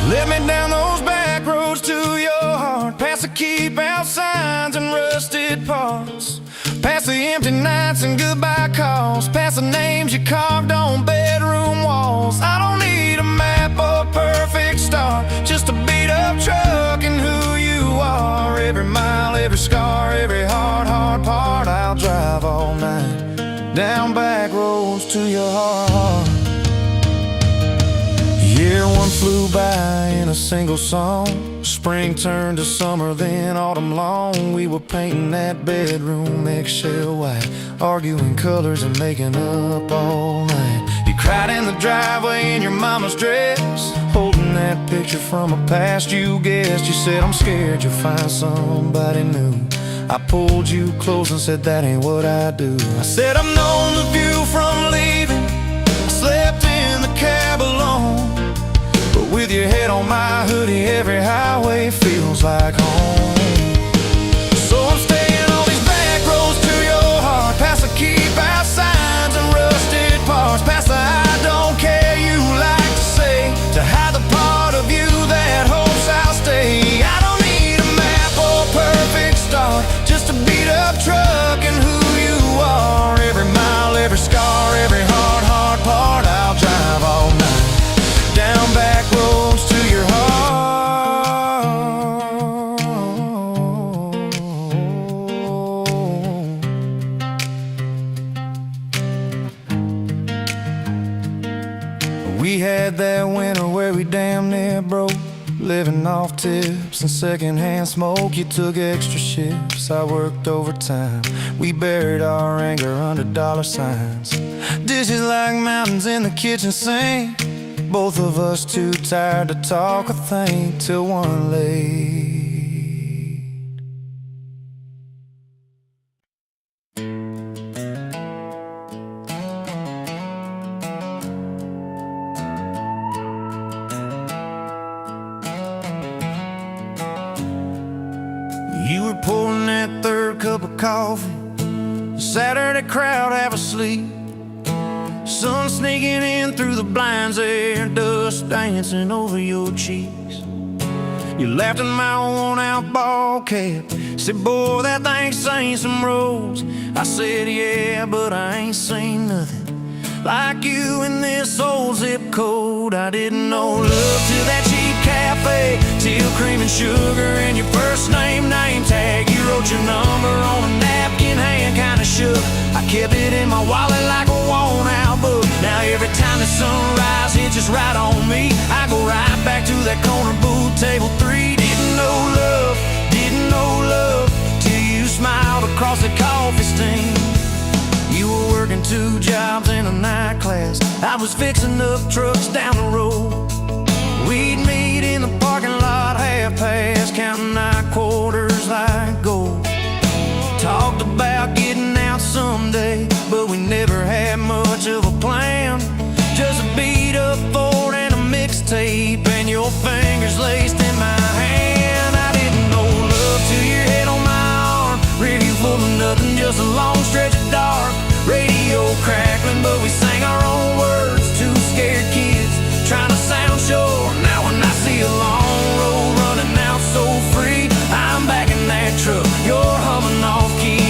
Let me down those back roads to your heart, past the keep out signs and rusted parts, past the empty nights and goodbye calls, past the names you carved on bedroom walls. I don't need a map or a perfect start, just a beat up truck and who you are. Every mile, every scar, every hard part, I'll drive all night down back roads to your heart. Year one flew by in a single song. Spring turned to summer, then autumn long. We were painting that bedroom eggshell white, arguing colors and making up all night. You cried in the driveway in your mama's dress, holding that picture from a past you guessed. You said I'm scared you'll find somebody new. I pulled you close and said that ain't what I do. I said I've known the view from leaving. I slept in the cab alone, but with your head on my hoodie, every highway feels like home. So I'm staying on these back roads to your heart, past the keep out signs and rusted parts, past the I don't care you like to say, to hide the part of you that hopes I'll stay. I don't need a map or perfect start, just a beat up truck and who you are. Every mile, every scar, every hard part, I'll drive all night down back roads to your heart. We had that winter where we damn near broke, living off tips and secondhand smoke. You took extra shifts, I worked overtime. We buried our anger under dollar signs. Dishes like mountains in the kitchen sink, both of us too tired to talk or think till one late. You were pouring that third cup of coffee, the Saturday crowd half asleep, sun sneaking in through the blinds there, dust dancing over your cheeks. You laughed at my worn-out ball cap, said, boy, that thing's seen some roads. I said, yeah, but I ain't seen nothing like you in this old zip code. I didn't know love till that cheap cafe, till cream and sugar and your first name tag. You wrote your number on a napkin, hand kinda shook. I kept it in my wallet like a worn-out book. Now every time the sunrise hits just right on me, I go right back to that corner booth, table 3. Didn't know love till you smiled across the coffee stain. You were working 2 jobs in a night class, I was fixing up trucks down the road. We'd meet in the parking lot half past, counting our quarters like gold. Talked about getting out someday, but we never had much of a plan. Just a beat up Ford and a mixtape, and your fingers laced in my hand. I didn't know love till your head on my arm, radio full of nothing, just a long stretch of dark. Radio crackling, but we sang our own words, 2 scared kids trying to sound sure. Now when I see a long road running out so free, I'm back in that truck, you're humming off key.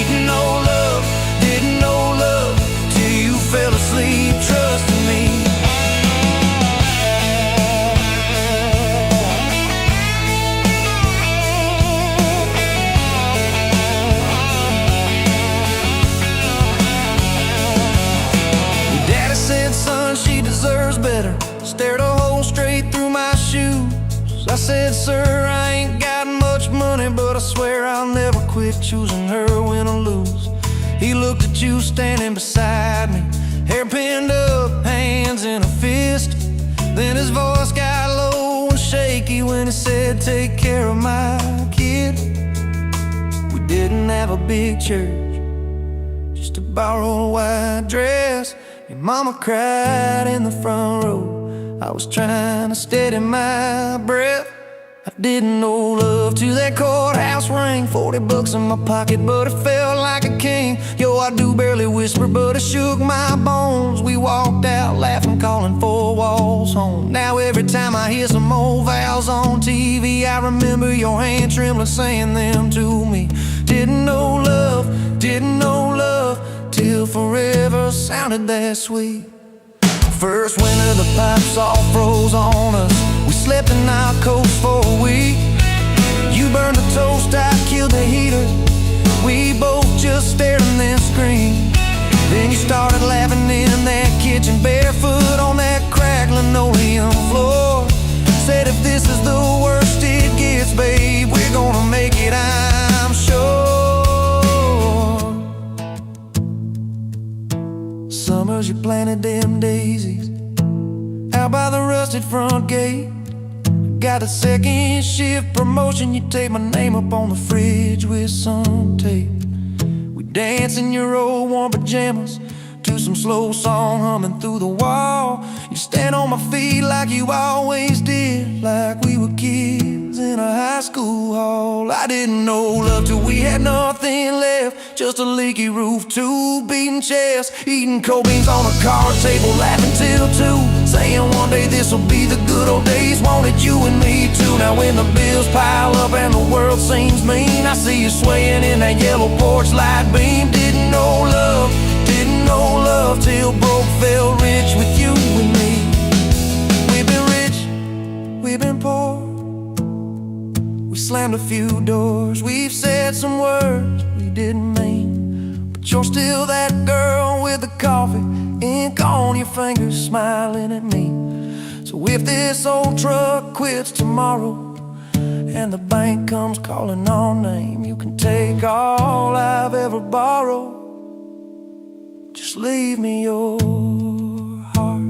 Didn't know love till you fell asleep trusting me. Son, she deserves better. Stared a hole straight through my shoes. I said, sir, I ain't got much money, but I swear I'll never quit choosing her, win or lose. He looked at you standing beside me, hair pinned up, hands in a fist. Then his voice got low and shaky when he said, take care of my kid. We didn't have a big church, just a borrowed white dress. Your mama cried in the front row, I was trying to steady my breath. I didn't know love till that courthouse rang. 40 bucks in my pocket, but it felt like a king. Yo, I do barely whisper, but it shook my bones. We walked out laughing, calling 4 walls home. Now every time I hear some old vows on TV, I remember your hand trembling, saying them to me. Didn't know love till forever sounded that sweet. First winter the pipes all froze on us, we slept in our coats for a week. You burned the toast, I killed the heater. We both just stared and then screamed. Then you started laughing in that kitchen, barefoot on that cracked linoleum floor. Said if this is the worst it gets, babe, we're gonna make it, I'm sure. Summers you planted them daisies out by the rusted front gate. got the second shift promotion. You tape my name up on the fridge with some tape. We dance in your old warm pajamas to some slow song humming through the wall. You stand on my feet like you always did, like we were kids in a high school hall. I didn't know love till we had nothing left, just a leaky roof, two beating chests, eating cold beans on a card table, laughing till 2, saying one day this'll be the good old days. Wanted you and me too. Now when the bills pile up and the world seems mean, I see you swaying in that yellow porch light beam. Didn't know love till broke fell rich with you and me. We've been rich, we've been poor, we slammed a few doors, we've said some words we didn't mean, but you're still that girl with the coffee, ink on your fingers, smiling at me. So if this old truck quits tomorrow and the bank comes calling our name, you can take all I've ever borrowed. Just leave me your heart.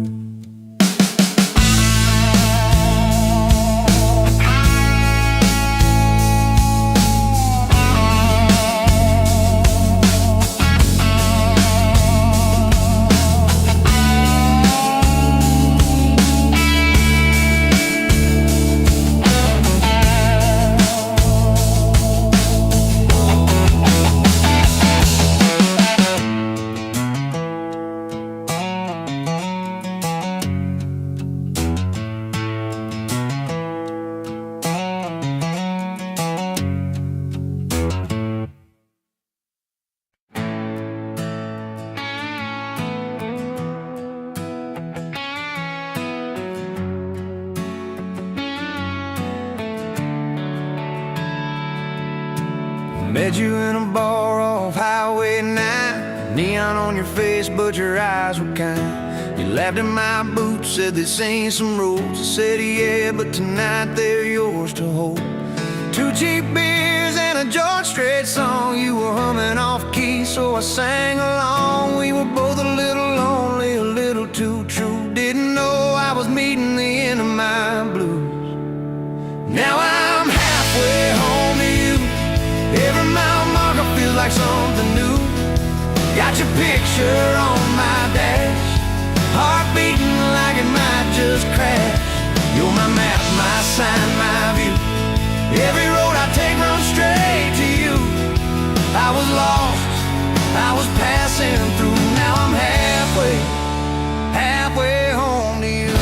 Met you in a bar off Highway 9, neon on your face, but your eyes were kind. You laughed at my boots, said this ain't some rules. I said yeah, but tonight they're yours to hold. 2 cheap beers and a George Strait song. You were humming off key, so I sang along. We were both a little lonely, a little too true. Didn't know I was meeting the end of my blues. Now I'm halfway home to you. Every mile marker feels like something new. Got your picture on my dash, heart beating like it might just crash. You're my map, my sign, my view. Every road I take runs straight to you. I was lost, I was passing through. Now I'm halfway home to you.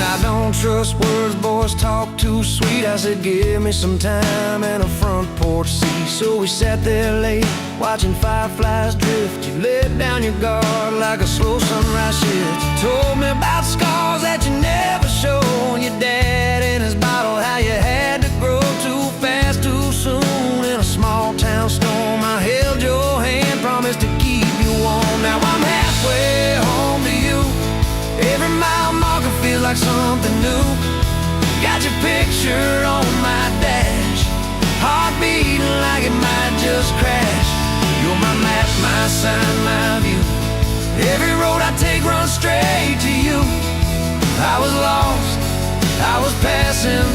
I don't trust words, boys talk too sweet. I said give me some time and a front porch seat. So we sat there late, watching fireflies drift. You let down your guard like a slow sunrise shift. You told me about scars that you never showed. Your dad and his bottle, how you had to grow too fast, too soon. In a small town storm, I held your hand, promised to keep you warm. Now I'm halfway home to you. Every mile marker feels like something new. Got your picture on my dash, heart beating like it might just crash. You're my map, my sign, my view. Every road I take runs straight to you. I was lost, I was passing